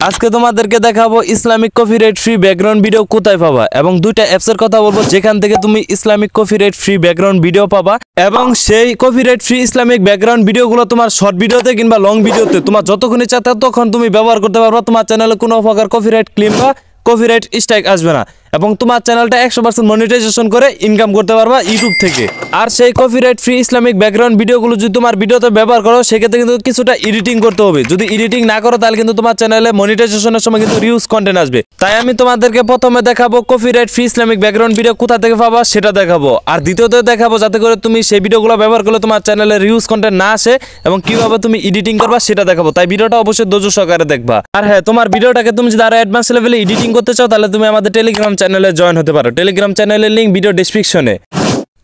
আজকে তোমাদেরকে দেখাবো Islamic copyright free background video কোথায় পাবা এবং দুইটা অ্যাপসের কথা বলবো যেখান থেকে তুমি Islamic copyright free background video পাবা এবং সেই কপিরাইট ফ্রি ইসলামিক ব্যাকগ্রাউন্ড ভিডিওগুলো তোমার শর্ট ভিডিওতে কিংবা লং ভিডিওতে তোমার যতক্ষণ ইচ্ছা ততক্ষণ তুমি ব্যবহার করতে পারবা। তোমার চ্যানেলে কোনো প্রকার কপিরাইট ক্লেম বা কপিরাইট স্ট্রাইক আসবে না এবং তোমার চ্যানেলটা 100% মনিটাইজেশন করে ইনকাম করতে পারবা ইউটিউব থেকে। আর সেই কপিরাইট ফ্রি ইসলামিক ব্যাকগ্রাউন্ড ভিডিওগুলো যদি তোমার ভিডিওতে ব্যবহার করো সেক্ষেত্রে কিন্তু কিছুটা এডিটিং করতে হবে। যদি এডিটিং না করো তাহলে কিন্তু তোমার চ্যানেলে মনিটাইজেশনের সময় কিন্তু রিউজ কন্টেন্ট আসবে। তাই আমি তোমাদেরকে প্রথমে দেখাবো copyright free Islamic background video কোথা থেকে পাবা সেটা দেখাবো, আর দ্বিতীয়ত দেখাবো যাতে করে তুমি সেই ভিডিওগুলো ব্যবহার করলে তোমার চ্যানেলে রিউজ কন্টেন্ট না আসে এবং কিভাবে তুমি এডিটিং করবা সেটা দেখাবো। তাই ভিডিওটা অবশ্যই ধৈর্য সহকারে দেখবা। আর হ্যাঁ, তোমার ভিডিওটাকে তুমি যদি আরো অ্যাডভান্স লেভেলে এডিটিং করতে চাও তাহলে তুমি আমাদের টেলিগ্রাম চ্যানেলে জয়েন হতে পারো। টেলিগ্রাম চ্যানেলের লিংক ভিডিও ডেসক্রিপশনে।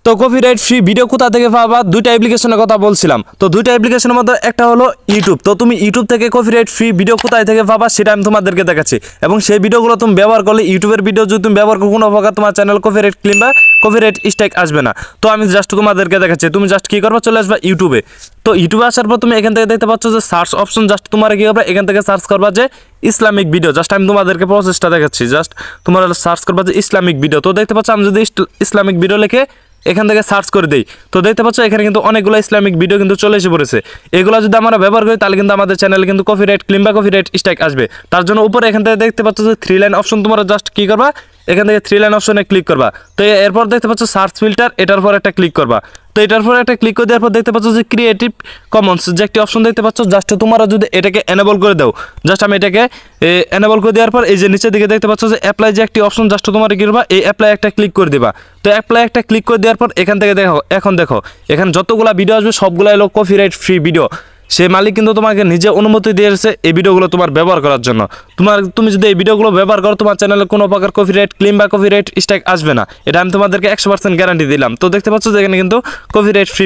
তো কপিরাইট ফ্রি ভিডিও কোথা থেকে পাবা, দুইটা অ্যাপ্লিকেশনের কথা বলছিলাম। তো দুইটা অ্যাপ্লিকেশনের মধ্যে একটা হলো ইউটিউব। তো তুমি ইউটিউব থেকে কপিরাইট ফ্রি ভিডিও কোথায় থেকে পাবা সেটা আমি তোমাদেরকে দেখাচ্ছি এবং সেই ভিডিওগুলো তুমি ব্যবহার করলে ইউটিউবের ভিডিও যদি তুমি ব্যবহার করো কোনো প্রকার তোমার চ্যানেল কপিরাইট ক্লেম বা কপিরাইট স্ট্রাইক আসবে না। তো আমি জাস্ট তোমাদেরকে দেখাচ্ছি। তুমি জাস্ট কি করবা, চলে আসবা ইউটিউবে। তো ইউটিউবে আসার পর তুমি এখান থেকে দেখতে পাচ্ছ যে সার্চ অপশন, জাস্ট তোমার কি হবে এখান থেকে সার্চ করবা যে ইসলামিক ভিডিও। জাস্ট আমি তোমাদেরকে প্রসেসটা দেখাচ্ছি। জাস্ট তোমার সার্চ করবা যে ইসলামিক ভিডিও। তো দেখতে পাচ্ছ আমি যদি ইসলামিক ভিডিও লিখে এখান থেকে সার্চ করে দেই তো দেখতে পাচ্ছ এখানে কিন্তু অনেকগুলো ইসলামিক ভিডিও কিন্তু চলে এসে পড়েছে। এগুলো যদি আমরা ব্যবহার করি তাহলে কিন্তু আমাদের চ্যানেলে কিন্তু কপিরাইট ক্লেম বা কপিরাইট স্ট্রাইক আসবে। তার জন্য উপরে এখান থেকে দেখতে পাচ্ছ যে 3 লাইন অপশন, তোমরা জাস্ট কি করবা এখান থেকে 3 লাইন অপশনে ক্লিক করবা। তো এরপর দেখতে পাচ্ছ সার্চ ফিল্টার, এটার পর একটা ক্লিক করবা। তো এটার পর একটা ক্লিক করে দেওয়ার পর দেখতে পাচ্ছ যে ক্রিয়েটিভ কমন্স যে একটি অপশন দেখতে পাচ্ছ, জাস্ট তোমরা যদি এটাকে এনেবল করে দাও, জাস্ট আমি এটাকে এনেবল করে দেওয়ার পর এই যে নিচের দিকে দেখতে পাচ্ছ যে অ্যাপ্লাই যে একটি অপশন, জাস্ট তোমরা কি করবা এই অ্যাপ্লাই একটা ক্লিক করে দিবা। তো অ্যাপ্লাই একটা ক্লিক করে দেওয়ার পর এখান থেকে দেখো, এখন দেখো এখানে যতগুলা ভিডিও আসবে সবগুলাই হলো কপিরাইট ফ্রি ভিডিও। সেই মালিক কিন্তু তোমাকে নিজে অনুমতি দিয়েছে এই ভিডিওগুলো তোমার ব্যবহার করার জন্য। তুমি যদি এই ভিডিওগুলো ব্যবহার করো তোমার চ্যানেলে কোনো প্রকার কপিরাইট ক্লেম বা কপিরাইট স্ট্রাইক আসবে না, এটা আমি তোমাদেরকে 100% গ্যারান্টি দিলাম। তো দেখতে পাচ্ছ যে এখানে কিন্তু কপিরাইট ফ্রি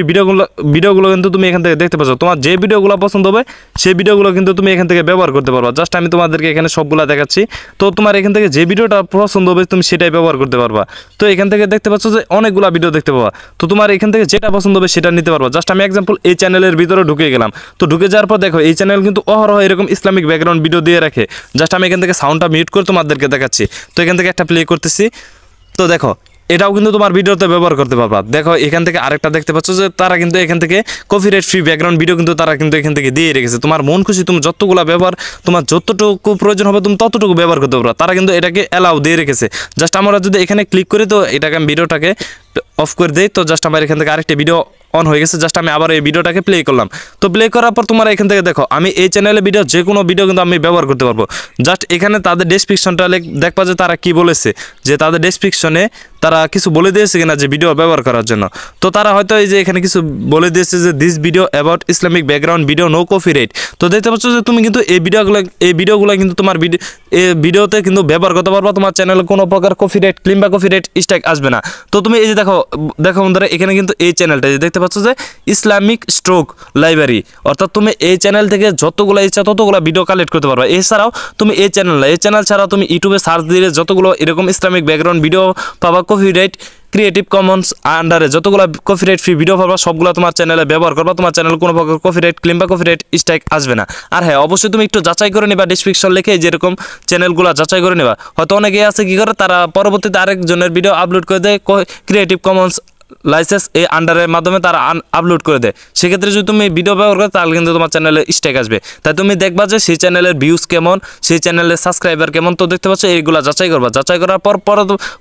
ভিডিওগুলো কিন্তু তুমি এখান থেকে দেখতে পাচ্ছ। তোমার যে ভিডিওগুলো পছন্দ হবে সেই ভিডিওগুলো কিন্তু তুমি এখান থেকে ব্যবহার করতে পারবা। জাস্ট আমি তোমাদেরকে এখানে সবগুলো দেখাচ্ছি। তো তোমার এখান থেকে যে ভিডিওটা পছন্দ হবে তুমি সেটাই ব্যবহার করতে পারবা। তো এখান থেকে দেখতে পাচ্ছ যে অনেকগুলো ভিডিও দেখতে পাবা। তো তোমার এখান থেকে যেটা পছন্দ হবে সেটা নিতে পারবা। জাস্ট আমি এক্সাম্পল এই চ্যানেলের ভিতরে ঢুকে গেলাম। তো ঢুকে যাওয়ার পর দেখো এই চ্যানেল কিন্তু অহরহ এরকম ইসলামিক ব্যাকগ্রাউন্ড ভিডিও দিয়ে রাখে। জাস্ট আমি এখান থেকে সাউন্ডটা মিউট করে তোমাদেরকে দেখাচ্ছি। তো এখান থেকে একটা প্লে করতেছি। তো দেখো এটাও কিন্তু তোমার ভিডিওতে ব্যবহার করতে পারবা। দেখো এখান থেকে আরেকটা দেখতে পাচ্ছ যে তারা কিন্তু এখান থেকে কপিরাইট ফ্রি ব্যাকগ্রাউন্ড ভিডিও কিন্তু তারা কিন্তু এখান থেকে দিয়ে রেখেছে। তোমার মন খুশি তুমি যতগুলো ব্যবহার, তোমার যতটুকু প্রয়োজন হবে তুমি ততটুকু ব্যবহার করতে পারবা। তারা কিন্তু এটাকে অ্যালাউ দিয়ে রেখেছে। জাস্ট আমরা যদি এখানে ক্লিক করি তো এটাকে আমি ভিডিওটাকে অফ করে দেই। তো জাস্ট আমার এখান থেকে আরেকটা ভিডিও অন হয়ে গেছে। জাস্ট আমি আবার এই ভিডিওটাকে প্লে করলাম। তো প্লে করার পর তোমরা এখান থেকে দেখো আমি এই চ্যানেলে ভিডিও যে কোনো ভিডিও কিন্তু আমি ব্যবহার করতে পারবো। জাস্ট এখানে তাদের ডেসক্রিপশনটা দেখবা যে তারা কি বলেছে, যে তাদের ডেসক্রিপশনে তারা কিছু বলে দিয়েছে কিনা যে ভিডিও ব্যবহার করার জন্য। তো তারা হয়তো এই যে এখানে কিছু বলে দিয়েছে যে this video about Islamic background video no copyright. তো দেখতে পাচ্ছ যে তুমি কিন্তু এই ভিডিওগুলো কিন্তু তোমার ভিডিওতে কিন্তু ব্যবহার করতে পারবা। তোমার চ্যানেলে কোনো প্রকার কপিরাইট ক্লেম বা কপিরাইট স্ট্রাইক আসবে না। তো তুমি এই যে দেখো বন্ধুরা এখানে কিন্তু এই চ্যানেলটা দেখতে পাচ্ছ যে ইসলামিক স্ট্রোক লাইব্রেরি, অর্থাৎ তুমি এই চ্যানেল থেকে যতগুলো ইচ্ছা ততগুলো ভিডিও কালেক্ট করতে পারবা। এছাড়াও তুমি এই চ্যানেল ছাড়াও তুমি ইউটিউবে সার্চ দিলে যতগুলো এরকম ইসলামিক ব্যাকগ্রাউন্ড ভিডিও পাবা কপিরাইট ক্রিয়েটিভ কমন্স আন্ডারে যতগুলো কপিরাইট ফ্রি ভিডিও পাবা সবগুলো তোমার চ্যানেলে ব্যবহার করবা। তোমার চ্যানেলে কোনো প্রকার কপিরাইট ক্লেম বা কপিরাইট স্ট্রাইক আসবে না। আর হ্যাঁ, অবশ্যই তুমি একটু যাচাই করে নেবা, ডেসক্রিপশন লিখে যেরকম চ্যানেলগুলো যাচাই করে নেবা। হয়তো অনেকেই আছে কি করে তারা পরবর্তীতে আরেকজনের ভিডিও আপলোড করে দেয় ক্রিয়েটিভ কমন্স লাইসেন্স এই আন্ডারের মাধ্যমে তারা আপলোড করে দেয়। সেক্ষেত্রে যদি তুমি ভিডিও ব্যবহার করো তাহলে কিন্তু তোমার চ্যানেলে স্ট্রাইক আসবে। তাই তুমি দেখবা যে সেই চ্যানেলের ভিউজ কেমন, সেই চ্যানেলের সাবস্ক্রাইবার কেমন। তো দেখতে পাচ্ছ এইগুলো যাচাই করবা। যাচাই করার পর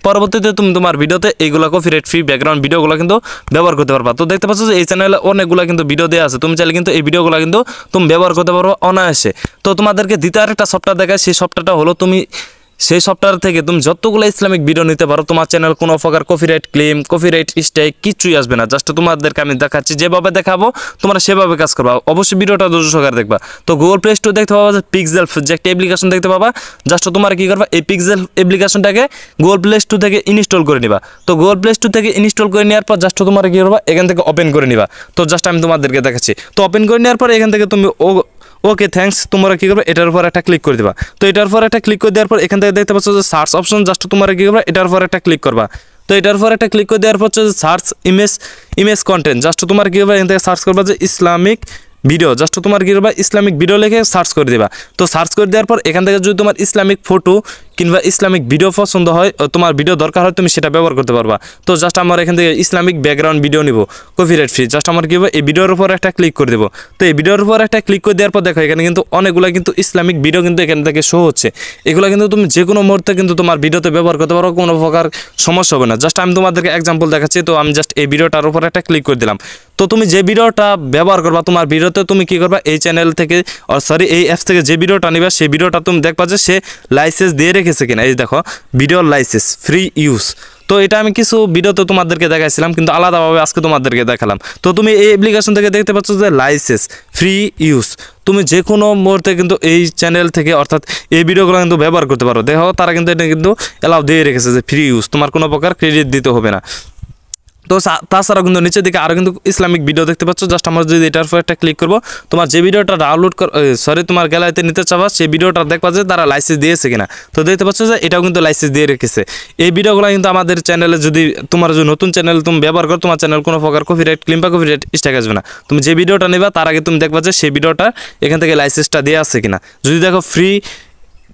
পরবর্তীতে তুমি তোমার ভিডিওতে এইগুলো কপিরাইট ফ্রি ব্যাকগ্রাউন্ড ভিডিওগুলো কিন্তু ব্যবহার করতে পারবা। তো দেখতে পাচ্ছ যে এই চ্যানেলে অনেকগুলো কিন্তু ভিডিও দেওয়া আছে। তুমি চাইলে কিন্তু এই ভিডিওগুলো কিন্তু তুমি ব্যবহার করতে পারবো অনায়াসে। তো তোমাদেরকে দ্বিতীয় আরেকটা সফটওয়্যার দেখায়, সেই সফটওয়্যারটা হলো তুমি সেই সফটওয়্যার থেকে তুমি যতগুলো ইসলামিক ভিডিও নিতে পারো। তোমার চ্যানেল কোনো প্রকার কপিরাইট ক্লেম কপিরাইট স্ট্রাইক কিছুই আসবে না। জাস্ট তোমাদেরকে আমি দেখাচ্ছি, যেভাবে দেখাবো তোমরা সেভাবে কাজ করবা। অবশ্যই ভিডিওটা ধৈর্য সহকারে দেখবা। তো গুগল প্লে স্টোর দেখতে পাবা যে পিক্সেল যে একটা অ্যাপ্লিকেশন দেখতে পাবা। জাস্ট তোমার কি করবা এই পিক্সেল অ্যাপ্লিকেশনটাকে গুগল প্লে স্টোর থেকে ইনস্টল করে নিবা। তো গুগল প্লে স্টোর থেকে ইনস্টল করে নেওয়ার পর জাস্ট তোমার কি করবা এখান থেকে ওপেন করে নিবা। তো জাস্ট আমি তোমাদেরকে দেখাচ্ছি। তো ওপেন করে নেওয়ার পর এখান থেকে তুমি ওকে থ্যাঙ্কস তোমরা কী করবে এটার উপর একটা ক্লিক করে দেবা। তো এটার উপর একটা ক্লিক করে দেওয়ার পর এখান থেকে দেখতে পাচ্ছ যে সার্চ অপশন, জাস্ট তোমরা কী করবে এটার উপর একটা ক্লিক করবা। তো এটার উপর একটা ক্লিক করে দেওয়ার পর হচ্ছে সার্চ ইমেজ কন্টেন্ট, জাস্ট তোমার কী করবে এখান থেকে সার্চ করবা যে ইসলামিক ভিডিও, জাস্ট তোমার কি করবা ইসলামিক ভিডিও লিখে সার্চ করে দিবা। তো সার্চ করে দেওয়ার পর এখান থেকে যদি তোমার ইসলামিক ফটো কিংবা ইসলামিক ভিডিও পছন্দ হয়, তোমার ভিডিও দরকার হয়, তুমি সেটা ব্যবহার করতে পারবা। তো জাস্ট আমার এখান থেকে ইসলামিক ব্যাকগ্রাউন্ড ভিডিও নিব কপিরাইট ফ্রি, জাস্ট আমার কি হবে এই ভিডিওর উপর একটা ক্লিক করে দেবো। তো এই ভিডিওর উপর একটা ক্লিক করে দেওয়ার পর দেখো এখানে কিন্তু অনেকগুলো কিন্তু ইসলামিক ভিডিও কিন্তু এখান থেকে শো হচ্ছে। এগুলো কিন্তু তুমি যে কোনো মুহূর্তে কিন্তু তোমার ভিডিওতে ব্যবহার করতে পারো, কোনো প্রকার সমস্যা হবে না। জাস্ট আমি তোমাদেরকে এক্সাম্পল দেখাচ্ছি। তো আমি জাস্ট এই ভিডিওটার উপর একটা ক্লিক করে দিলাম। তো তুমি যে ভিডিওটা ব্যবহার করবা তোমার ভিডিওতে, তুমি কি করবা এই চ্যানেল থেকে এই অ্যাপস থেকে যে ভিডিওটা নিবা সেই ভিডিওটা তুমি দেখবা যে সে লাইসেন্স দিয়ে রেখেছে কিনা। এই দেখো ভিডিওর লাইসেন্স ফ্রি ইউজ। তো এটা আমি কিছু ভিডিওতে তোমাদেরকে দেখাইছিলাম, কিন্তু আলাদাভাবে আজকে তোমাদেরকে দেখালাম। তো তুমি এই অ্যাপ্লিকেশন থেকে দেখতে পাচ্ছ যে লাইসেন্স ফ্রি ইউজ, তুমি যে কোনো মুহূর্তে কিন্তু এই চ্যানেল থেকে অর্থাৎ এই ভিডিওগুলো কিন্তু ব্যবহার করতে পারো। দেখো তারা কিন্তু এটা কিন্তু অ্যালাউ দিয়ে রেখেছে যে ফ্রি ইউজ, তোমার কোনো প্রকার ক্রেডিট দিতে হবে না। তো তাছাড়াও কিন্তু নিচের দিকে আরও কিন্তু ইসলামিক ভিডিও দেখতে পাচ্ছ। জাস্ট আমরা যদি এটার উপর একটা ক্লিক করবো, তোমার যে ভিডিওটা ডাউনলোড তোমার গ্যালারিতে নিতে চাবা সেই ভিডিওটা দেখবা যে তারা লাইসেন্স দিয়েছে কিনা। তো দেখতে পাচ্ছ যে এটাও কিন্তু লাইসেন্স দিয়ে রেখেছে। এই ভিডিওগুলো কিন্তু আমাদের চ্যানেলে যদি তোমার যদি নতুন চ্যানেল তুমি ব্যবহার করো, তোমার চ্যানেল কোনো প্রকার কপিরাইট ক্লেম বা কপিরাইট স্ট্রাইক আসবে না। তুমি যে ভিডিওটা নেবা তার আগে তুমি দেখবা যে সেই ভিডিওটা এখান থেকে লাইসেন্সটা দেওয়া আছে কিনা। যদি দেখো ফ্রি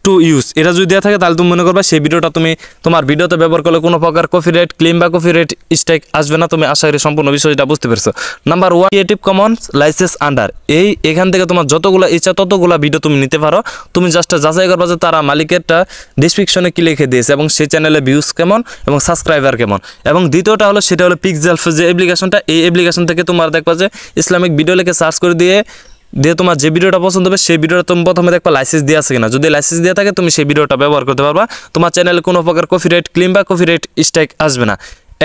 টু ইউজ এটা যদি দেওয়া থাকে তাহলে তুমি মনে করবা সেই ভিডিওটা তুমি তোমার ভিডিওতে ব্যবহার করলে কোনো প্রকার কপিরাইট ক্লেম বা কপিরাইট স্ট্রাইক আসবে না। তুমি আশা করি সম্পূর্ণ বিষয়টা বুঝতে পেরেছো। Number 1 creative Commons licence under, এখান থেকে তোমার যতগুলো ইচ্ছা ততগুলো ভিডিও তুমি নিতে পারো। তুমি জাস্ট যাচাই করবা যে তারা মালিকেরটা ডিসক্রিপশনে কি লিখে দিয়েছে এবং সেই চ্যানেলে ভিউজ কেমন এবং সাবস্ক্রাইবার কেমন। এবং দ্বিতীয়টা হলো সেটা হলো পিক্সেল যে অ্যাপ্লিকেশনটা, এই অ্যাপ্লিকেশন থেকে তোমার দেখবা যে ইসলামিক ভিডিও লিখে সার্চ করে দিয়ে তোমার যে ভিডিওটা পছন্দ হবে সেই ভিডিওটা তুমি প্রথমে দেখবা লাইসেন্স দেওয়া আছে কিনা। যদি লাইসেন্স দেওয়া থাকে তুমি সেই ভিডিওটা ব্যবহার করতে পারবা, তোমার চ্যানেলে কোনো প্রকার কপিরাইট ক্লেম বা কপিরাইট স্ট্রাইক আসবে না।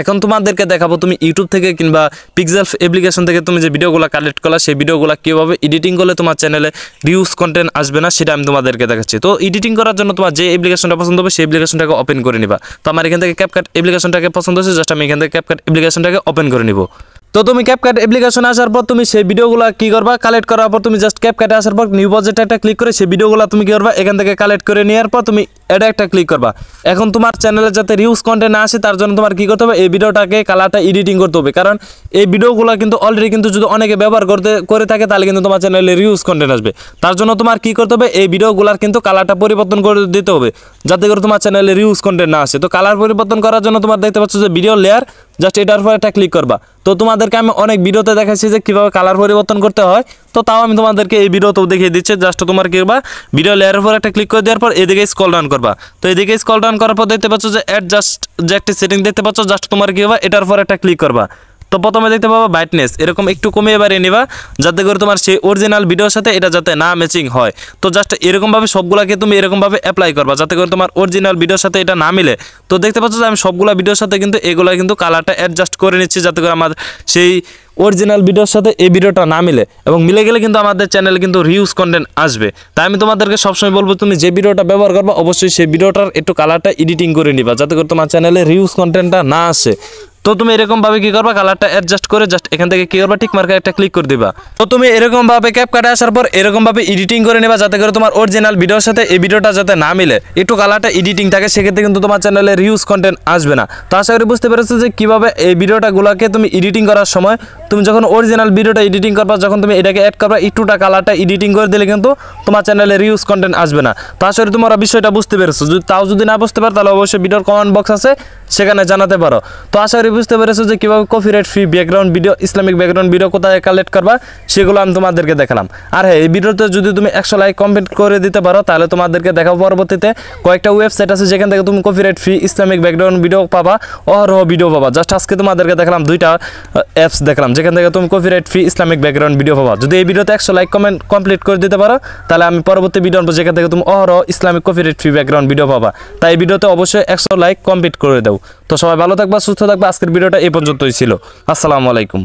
এখন তোমাদেরকে দেখাবো তুমি ইউটিউব থেকে কিংবা পিক্সেল অ্যাপ্লিকেশন থেকে তুমি যে ভিডিওগুলো কালেক্ট করলা সেই ভিডিওগুলো কীভাবে এডিটিং করলে তোমার চ্যানেলে রিউজ কন্টেন্ট আসবে না সেটা আমি তোমাদেরকে দেখাচ্ছি। তো এডিটিং করার জন্য তোমার যে অ্যাপ্লিকেশনটা পছন্দ হবে সেই অ্যাপ্লিকেশনটাকে ওপেন করে নিবা। তো আমার এখান থেকে ক্যাপকাট অ্যাপ্লিকেশনটাকে পছন্দ হচ্ছে, জাস্ট আমি এখান থেকে ক্যাপকাট অ্যাপ্লিকেশনটাকে ওপেন করে নিব। তো তুমি ক্যাপকাট অ্যাপ্লিকেশনে আসার পর তুমি সেই ভিডিওগুলো কী করবা কালেক্ট করার পর তুমি জাস্ট ক্যাপকাটে আসার পর নিউ প্রজেক্টে একটা ক্লিক করে সেই ভিডিওগুলো তুমি কী করবা এখান থেকে কালেক্ট করে নেওয়ার পর তুমি এটা একটা ক্লিক করবা। এখন তোমার চ্যানেলে যাতে রিউজ কন্টেন্ট না আসে তার জন্য তোমার কী করতে হবে এই ভিডিওটাকে কালারটা এডিটিং করতে হবে, কারণ এই ভিডিওগুলো কিন্তু অলরেডি কিন্তু যদি অনেকে ব্যবহার করে থাকে তাহলে কিন্তু তোমার চ্যানেলে রিউজ কন্টেন্ট আসবে। তার জন্য তোমার কী করতে হবে এই ভিডিওগুলোর কিন্তু কালারটা পরিবর্তন করে দিতে হবে যাতে করে তোমার চ্যানেলে রিউজ কন্টেন্ট না আসে। তো কালার পরিবর্তন করার জন্য তোমার দেখতে পাচ্ছ যে ভিডিও লেয়ার, জাস্ট এটার উপর একটা ক্লিক করবা। তো তোমাদেরকে আমি অনেক ভিডিওতে দেখাচ্ছি যে কীভাবে কালার পরিবর্তন করতে হয়, তো তাও আমি তোমাদেরকে এই ভিডিওতেও দেখিয়ে দিচ্ছি। জাস্ট তোমার কী করবা ভিডিও লেয়ারের উপর একটা ক্লিক করে দেওয়ার পর এদিকে স্ক্রল ডাউন করবা। তো এদিকে স্ক্রল ডাউন করার পর দেখতে পাচ্ছ যে অ্যাডজাস্ট যে একটা সেটিং দেখতে পাচ্ছ, জাস্ট তোমার কী করবা এটার উপর একটা ক্লিক করবা। তো প্রথমে দেখতে পাবা ব্রাইটনেস এরকম একটু কমিয়ে বাড়িয়ে নিবা যাতে করে তোমার সেই অরিজিনাল ভিডিওর সাথে এটা যাতে না ম্যাচিং হয়। তো জাস্ট এরকমভাবে সবগুলোকে তুমি এরকমভাবে অ্যাপ্লাই করবা যাতে করে তোমার অরিজিনাল ভিডিওর সাথে এটা না মিলে। তো দেখতে পাচ্ছ যে আমি সবগুলো ভিডিওর সাথে কিন্তু এগুলো কিন্তু কালারটা অ্যাডজাস্ট করে নিচ্ছি যাতে করে আমার সেই অরিজিনাল ভিডিওর সাথে এই ভিডিওটা না মিলে, এবং মিলে গেলে কিন্তু আমাদের চ্যানেলে কিন্তু রিউজ কন্টেন্ট আসবে। তাই আমি তোমাদেরকে সবসময় বলবো তুমি যে ভিডিওটা ব্যবহার করবা অবশ্যই সেই ভিডিওটার একটু কালারটা এডিটিং করে নিবা যাতে করে তোমার চ্যানেলে রিউজ কন্টেন্টটা না আসে। তো তুমি এরকমভাবে কী করবা কালারটা অ্যাডজাস্ট করে জাস্ট এখান থেকে কী করবা টিক মার্কে একটা ক্লিক করে দিবা। তো তুমি এরকমভাবে ক্যাপকাটে আসার পর এরকমভাবে এডিটিং করে নেবা যাতে করে তোমার অরিজিনাল ভিডিওর সাথে এই ভিডিওটা যাতে না মিলে, একটু কালারটা এডিটিং থাকে, সেক্ষেত্রে কিন্তু তোমার চ্যানেলে রিউজ কন্টেন্ট আসবে না। তো আশা করি বুঝতে পেরেছো যে কীভাবে এই ভিডিওটাগুলোকে তুমি এডিটিং করার সময় তুমি যখন অরিজিনাল ভিডিওটা এডিটিং করবা যখন তুমি এটাকে অ্যাড করবা একটুটা কালারটা এডিটিং করে দিলে কিন্তু তোমার চ্যানেলে রিউজ কন্টেন্ট আসবে না। তো আশা করি তোমরা বিষয়টা বুঝতে পেরেছো। যদি না বুঝতে পারো তাহলে অবশ্যই ভিডিওর কমেন্ট বক্স আছে সেখানে জানাতে পারো। তো আশা করি বুঝতে পেরেছো যে কীভাবে copyright free background video Islamic background video কোথায় কালেক্ট করবা সেগুলো আমি তোমাদেরকে দেখালাম। আর হ্যাঁ এই ভিডিওতে যদি তুমি 100 লাইক কমপ্লিট করে দিতে পারো তাহলে তোমাদেরকে দেখাবো পরবর্তীতে কয়েকটা ওয়েবসাইট আছে যেখান থেকে তুমি copyright free Islamic background video পাবা, অহরহ ভিডিও পাবা। জাস্ট আজকে তোমাদেরকে দেখালাম 2টা অ্যাপস দেখলাম যেখান থেকে তুমি copyright free Islamic background video পাবা। যদি এই ভিডিওতে 100 লাইক কমপ্লিট করে দিতে পারো তাহলে আমি পরবর্তী ভিডিও আনবো যেখান থেকে তুমি অহরহ Islamic copyright free background video পাবা। তাই এই ভিডিওতে অবশ্যই 100 লাইক কমপ্লিট করে দাও। তো সবাই ভালো থাকবা, সুস্থ থাকবা। আজকের ভিডিওটা এই পর্যন্তই ছিল। আসসালামু আলাইকুম।